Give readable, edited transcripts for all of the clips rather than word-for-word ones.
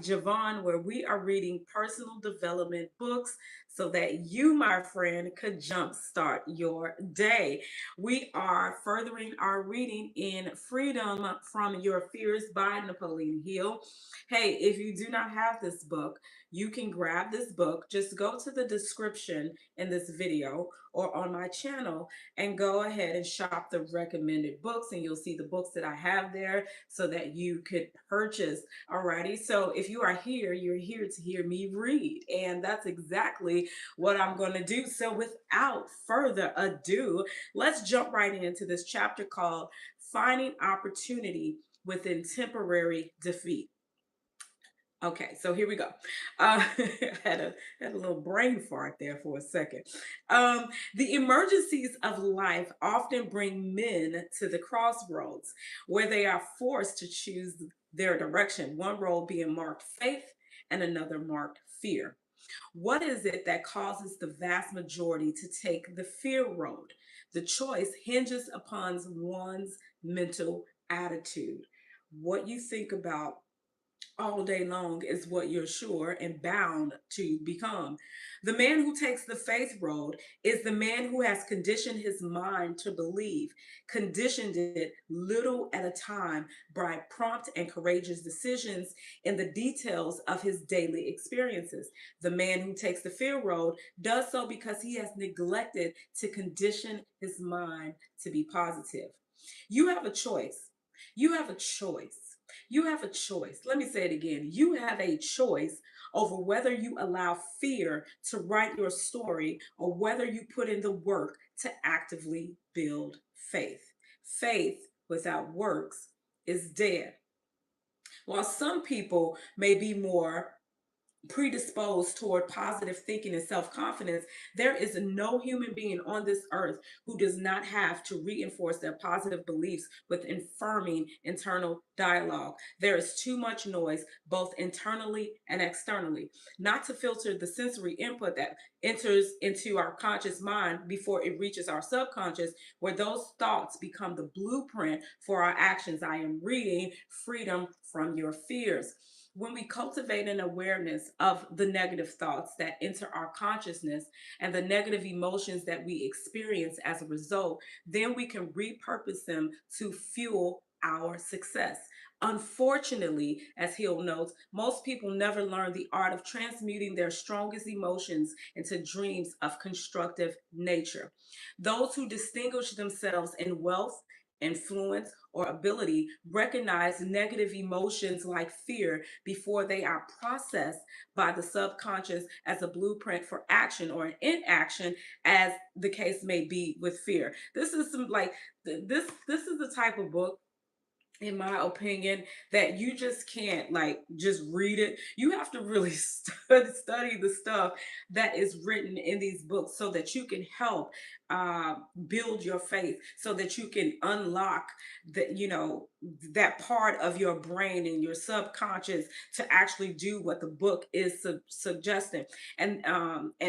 Javon, where we are reading personal development books so that you, my friend, could jumpstart your day. We are furthering our reading in Freedom from Your Fears by Napoleon Hill. Hey, if you do not have this book, you can grab this book. Just go to the description in this video or on my channel and go ahead and shop the recommended books, and you'll see the books that I have there so that you could purchase. Alrighty, so if you are here, you're here to hear me read, and that's exactly what I'm going to do. So without further ado, let's jump right into this chapter called Finding Opportunity Within Temporary Defeat. Okay, so here we go. Had a little brain fart there for a second. The emergencies of life often bring men to the crossroads where they are forced to choose their direction, one road being marked faith and another marked fear. What is it that causes the vast majority to take the fear road? The choice hinges upon one's mental attitude. What you think about all day long is what you're sure and bound to become. The man who takes the faith road is the man who has conditioned his mind to believe, conditioned it little at a time by prompt and courageous decisions in the details of his daily experiences. The man who takes the fear road does so because he has neglected to condition his mind to be positive. You have a choice. You have a choice. You have a choice. Let me say it again. You have a choice over whether you allow fear to write your story or whether you put in the work to actively build faith. Faith without works is dead. While some people may be more predisposed toward positive thinking and self confidence, there is no human being on this earth who does not have to reinforce their positive beliefs with affirming internal dialogue. There is too much noise, both internally and externally, not to filter the sensory input that enters into our conscious mind before it reaches our subconscious, where those thoughts become the blueprint for our actions. I am reading Freedom from Your Fears. When we cultivate an awareness of the negative thoughts that enter our consciousness and the negative emotions that we experience as a result, then we can repurpose them to fuel our success. Unfortunately, as Hill notes, most people never learn the art of transmuting their strongest emotions into dreams of constructive nature. Those who distinguish themselves in wealth, influence, or ability recognize negative emotions like fear before they are processed by the subconscious as a blueprint for action or an inaction, as the case may be with fear. This is some like this is the type of book, in my opinion, that you just can't like just read it. You have to really study the stuff that is written in these books so that you can help uh, build your faith, so that you can unlock that part of your brain and your subconscious to actually do what the book is suggesting, and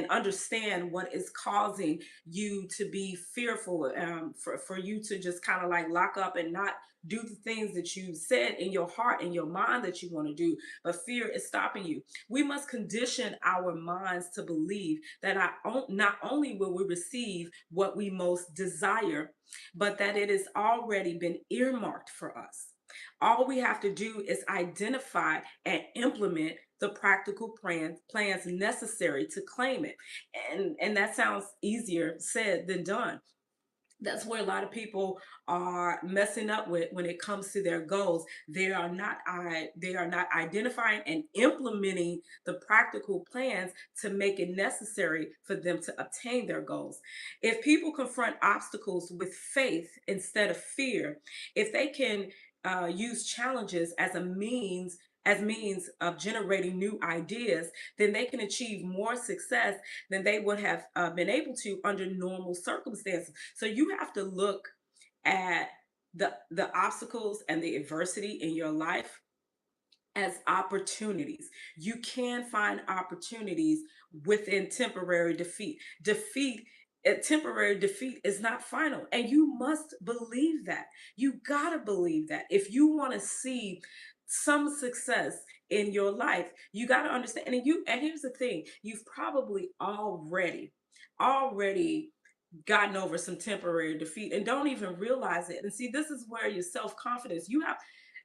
understand what is causing you to be fearful, for you to just kind of like lock up and not do the things that you said in your heart and your mind that you want to do, but fear is stopping you. We must condition our minds to believe that not only will we receive what we most desire, but that it has already been earmarked for us. All we have to do is identify and implement the practical plans necessary to claim it. And that sounds easier said than done. That's where a lot of people are messing up with when it comes to their goals. They are not identifying and implementing the practical plans to make it necessary for them to obtain their goals. If people confront obstacles with faith instead of fear, if they can use challenges as means of generating new ideas, then they can achieve more success than they would have been able to under normal circumstances. So you have to look at the obstacles and the adversity in your life as opportunities. You can find opportunities within temporary defeat. Temporary defeat is not final, and you must believe that. You got to believe that if you want to see some success in your life. You got to understand. And here's the thing, you've probably already gotten over some temporary defeat and don't even realize it. And see, this is where your self-confidence,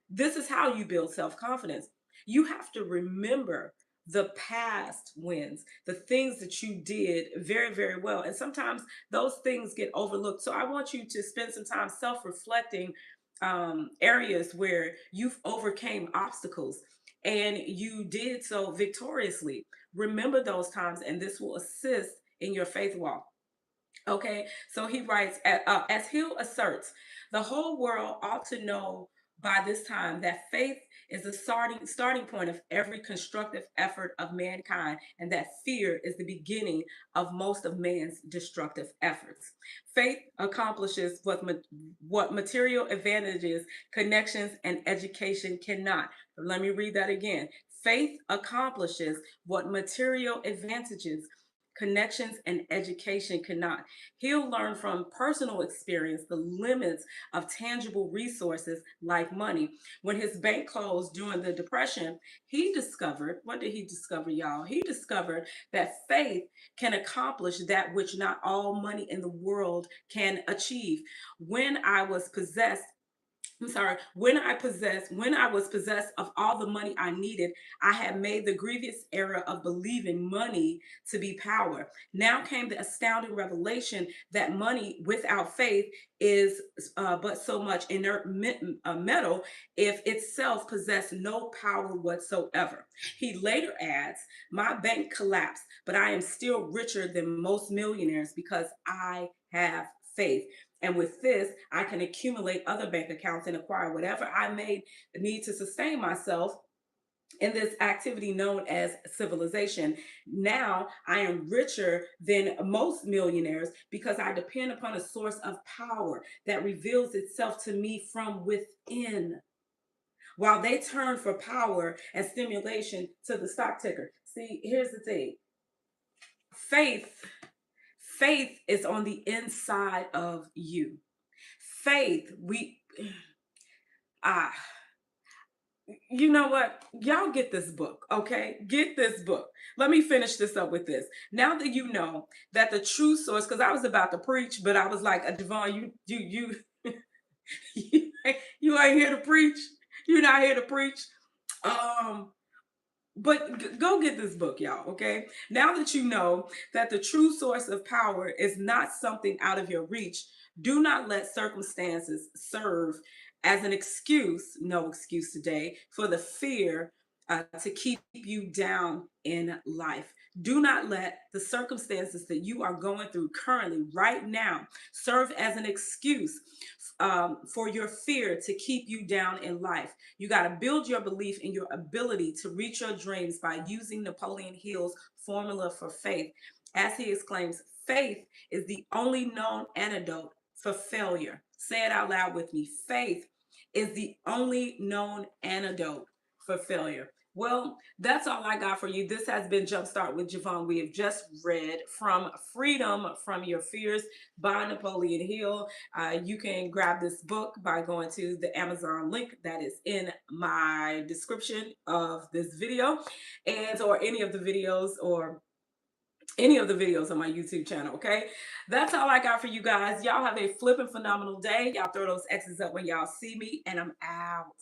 this is how you build self-confidence. You have to remember the past wins, the things that you did very, very well. And sometimes those things get overlooked. So I want you to spend some time self-reflecting, areas where you've overcame obstacles and you did so victoriously. Remember those times, and this will assist in your faith walk. Okay, so he writes, as Hill asserts, the whole world ought to know by this time that faith is the starting point of every constructive effort of mankind, and that fear is the beginning of most of man's destructive efforts. Faith accomplishes what material advantages, connections, and education cannot. Let me read that again. Faith accomplishes what material advantages, connections, and education cannot. He'll learn from personal experience the limits of tangible resources like money. When his bank closed during the Depression, he discovered, what did he discover, y'all? He discovered that faith can accomplish that which not all money in the world can achieve. When I was possessed I'm sorry, when I was possessed of all the money I needed, I had made the grievous error of believing money to be power. Now came the astounding revelation that money without faith is but so much inert metal, if itself possessed no power whatsoever. He later adds, my bank collapsed, but I am still richer than most millionaires because I have faith. And with this, I can accumulate other bank accounts and acquire whatever I may need to sustain myself in this activity known as civilization. Now I am richer than most millionaires because I depend upon a source of power that reveals itself to me from within. While they turn for power and stimulation to the stock ticker. See, here's the thing. Faith, faith is on the inside of you. Faith, ah, you know what? Y'all get this book, okay? Get this book. Let me finish this up with this. Now that you know that the true source, because I was about to preach, but I was like, Devon, you ain't here to preach. You're not here to preach. Um, but go get this book, y'all, okay? Now that you know that the true source of power is not something out of your reach, do not let circumstances serve as an excuse, no excuse today, for the fear to keep you down in life. Do not let the circumstances that you are going through currently, right now, serve as an excuse for your fear to keep you down in life. You got to build your belief in your ability to reach your dreams by using Napoleon Hill's formula for faith. As he exclaims, faith is the only known antidote for failure. Say it out loud with me. Faith is the only known antidote for failure. Well, that's all I got for you. This has been Jumpstart with Javon. We have just read From Freedom from Your Fears by Napoleon Hill. You can grab this book by going to the Amazon link that is in my description of this video, and or any of the videos on my YouTube channel, okay? That's all I got for you guys. Y'all have a flipping phenomenal day. Y'all throw those X's up when y'all see me, and I'm out.